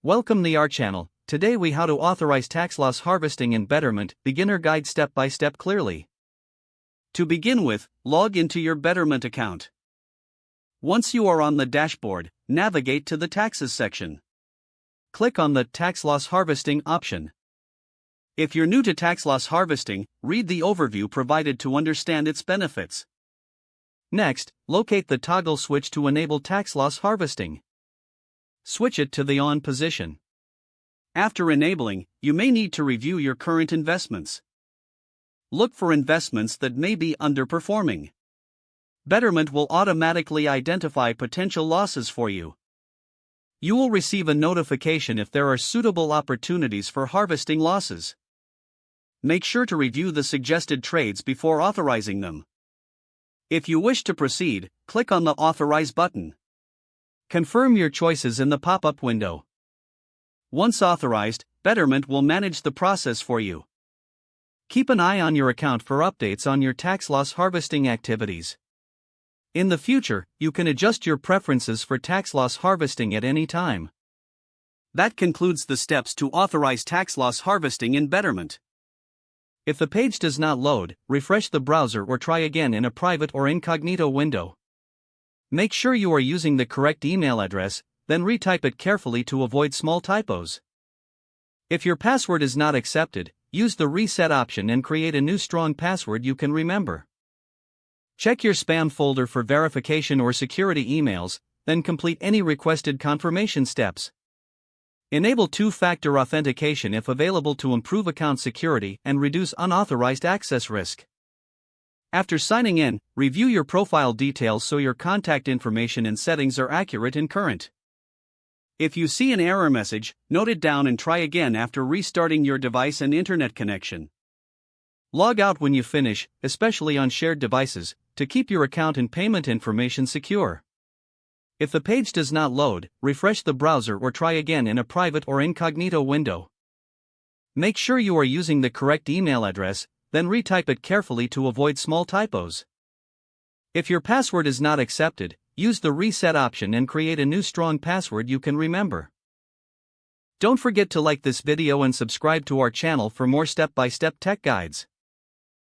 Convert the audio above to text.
Welcome to our channel. Today we how to authorize tax loss harvesting in Betterment, beginner guide step by step clearly. To begin with, log into your Betterment account. Once you are on the dashboard, navigate to the Taxes section. Click on the Tax Loss Harvesting option. If you're new to tax loss harvesting, read the overview provided to understand its benefits. Next, locate the toggle switch to enable tax loss harvesting. Switch it to the on position. After enabling, you may need to review your current investments. Look for investments that may be underperforming. Betterment will automatically identify potential losses for you. You will receive a notification if there are suitable opportunities for harvesting losses. Make sure to review the suggested trades before authorizing them. If you wish to proceed, click on the Authorize button. Confirm your choices in the pop-up window. Once authorized, Betterment will manage the process for you. Keep an eye on your account for updates on your tax loss harvesting activities. In the future, you can adjust your preferences for tax loss harvesting at any time. That concludes the steps to authorize tax loss harvesting in Betterment. If the page does not load, refresh the browser or try again in a private or incognito window. Make sure you are using the correct email address, then retype it carefully to avoid small typos. If your password is not accepted, use the reset option and create a new strong password you can remember. Check your spam folder for verification or security emails, then complete any requested confirmation steps. Enable two-factor authentication if available to improve account security and reduce unauthorized access risk. After signing in, review your profile details so your contact information and settings are accurate and current. If you see an error message, note it down and try again after restarting your device and internet connection. Log out when you finish, especially on shared devices, to keep your account and payment information secure. If the page does not load, refresh the browser or try again in a private or incognito window. Make sure you are using the correct email address, then retype it carefully to avoid small typos. If your password is not accepted, use the reset option and create a new strong password you can remember. Don't forget to like this video and subscribe to our channel for more step-by-step tech guides.